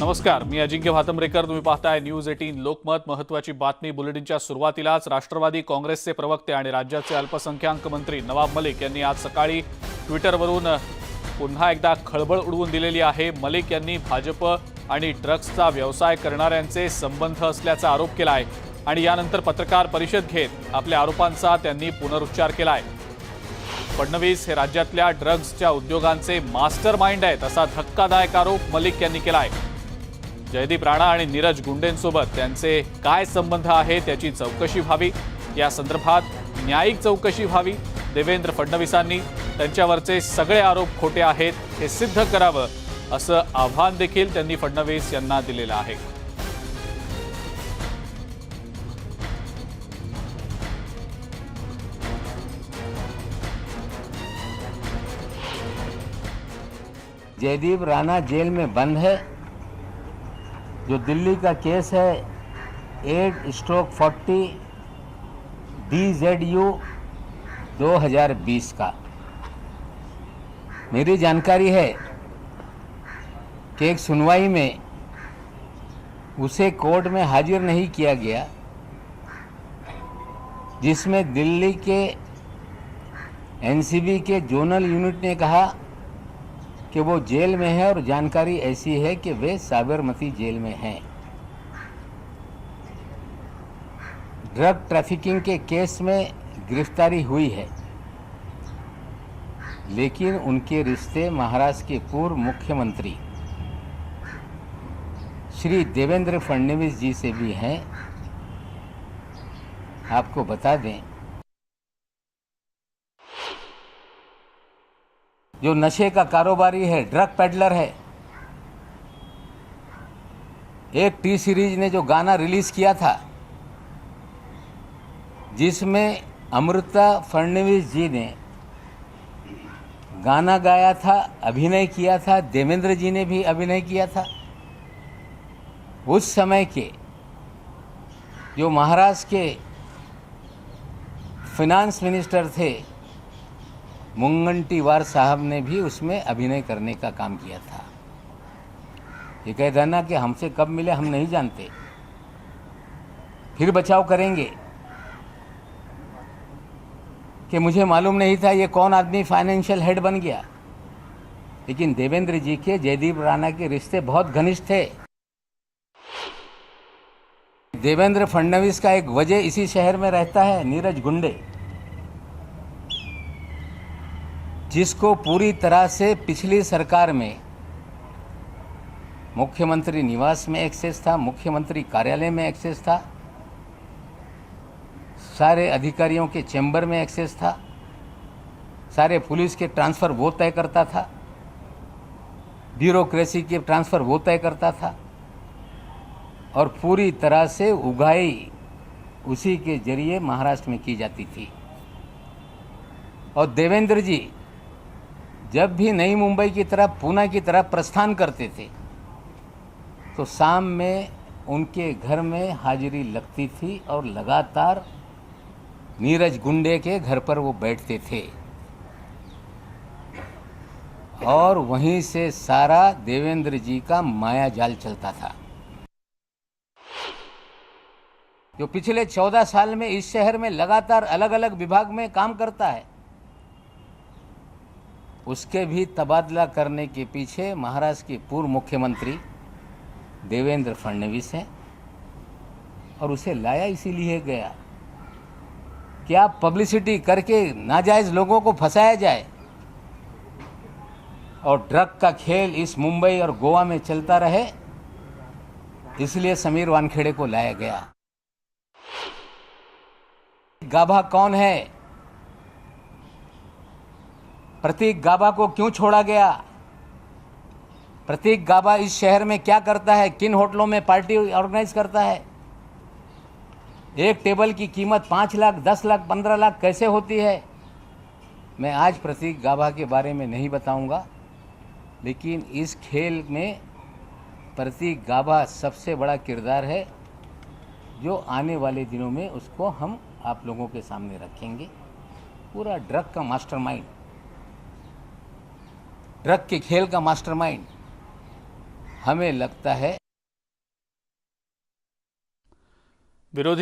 नमस्कार, मी अजिंक्य भातंब्रेकर. तुम्ही पाहताय न्यूज 18 लोकमत. महत्त्वाची बातमी बुलेटिनच्या सुरुवातीलाच. राष्ट्रवादी काँग्रेसचे प्रवक्ते आणि राज्याचे अल्पसंख्याक मंत्री नवाब मलिक यांनी आज सकाळी ट्विटरवरून पुन्हा एकदा खळबळ उडवून दिलेली आहे. मलिक यांनी भाजप आणि ड्रग्सचा व्यवसाय करणाऱ्यांचे संबंध असल्याचा आरोप केला आहे आणि यानंतर पत्रकार परिषद घेत आपल्या आरोपांचा त्यांनी पुनरुच्चार केला आहे. फडणवीस हे राज्यातल्या ड्रग्सच्या उद्योगांचे मास्टरमाइंड आहेत असा धक्कादायक आरोप मलिक यांनी केला आहे. जयदीप राणा आणि नीरज गुंडेंसोबत त्यांचे काय संबंध आहेत त्याची चौकशी व्हावी, या संदर्भात न्यायिक चौकशी व्हावी. देवेंद्र फडणवीसांनी त्यांच्यावरचे सगळे आरोप खोटे आहेत हे सिद्ध करावं असं आव्हान देखील त्यांनी फडणवीस यांना दिलेलं आहे. जयदीप राणा जेल में बंद है. जो दिल्ली का केस है 8/40 DZU 2020 का. मेरी जानकारी है कि एक सुनवाई में उसे कोर्ट में हाजिर नहीं किया गया, जिसमें दिल्ली के NCB के जोनल यूनिट ने कहा कि वो जेल में है और जानकारी ऐसी है कि वे साबरमती जेल में हैं. ड्रग ट्रैफिकिंग के केस में गिरफ्तारी हुई है, लेकिन उनके रिश्ते महाराष्ट्र के पूर्व मुख्यमंत्री श्री देवेंद्र फडणवीस जी से भी हैं. आपको बता दें, जो नशे का कारोबारी है, ड्रग पेडलर है. एक टी सीरीज ने जो गाना रिलीज किया था जिसमें अमृता फडणवीस जी ने गाना गाया था, अभिनय किया था, देवेंद्र जी ने भी अभिनय किया था. उस समय के जो महाराष्ट्र के फाइनेंस मिनिस्टर थे मुनगंटीवार साहब ने भी उसमें अभिनय करने का काम किया था. ये कह देना कि हमसे कब मिले हम नहीं जानते, फिर बचाव करेंगे कि मुझे मालूम नहीं था ये कौन आदमी फाइनेंशियल हेड बन गया. लेकिन देवेंद्र जी के जयदीप राणा के रिश्ते बहुत घनिष्ठ थे. देवेंद्र फडणवीस का एक वजह इसी शहर में रहता है, नीरज गुंडे, जिसको पूरी तरह से पिछली सरकार में मुख्यमंत्री निवास में एक्सेस था, मुख्यमंत्री कार्यालय में एक्सेस था, सारे अधिकारियों के चैम्बर में एक्सेस था, सारे पुलिस के ट्रांसफ़र वो तय करता था, ब्यूरोक्रेसी के ट्रांसफ़र वो तय करता था और पूरी तरह से उगाही उसी के जरिए महाराष्ट्र में की जाती थी. और देवेंद्र जी जब भी नई मुंबई की तरफ, पूना की तरफ प्रस्थान करते थे तो शाम में उनके घर में हाजिरी लगती थी और लगातार नीरज गुंडे के घर पर वो बैठते थे और वहीं से सारा देवेंद्र जी का माया जाल चलता था. जो पिछले 14 साल में इस शहर में लगातार अलग अलग विभाग में काम करता है, उसके भी तबादला करने के पीछे महाराष्ट्र के पूर्व मुख्यमंत्री देवेंद्र फडणवीस हैं. और उसे लाया इसीलिए गया कि आप पब्लिसिटी करके नाजायज़ लोगों को फंसाया जाए और ड्रग का खेल इस मुंबई और गोवा में चलता रहे, इसलिए समीर वानखेड़े को लाया गया. गाभा कौन है? प्रतीक गाभा को क्यों छोड़ा गया? प्रतीक गाभा इस शहर में क्या करता है? किन होटलों में पार्टी ऑर्गेनाइज करता है? एक टेबल की कीमत 5 लाख, 10 लाख, 15 लाख कैसे होती है? मैं आज प्रतीक गाभा के बारे में नहीं बताऊंगा, लेकिन इस खेल में प्रतीक गाभा सबसे बड़ा किरदार है, जो आने वाले दिनों में उसको हम आप लोगों के सामने रखेंगे. पूरा ड्रग का मास्टरमाइंड, ड्रग के खेल का मास्टरमाइंड हमें लगता है विरोधी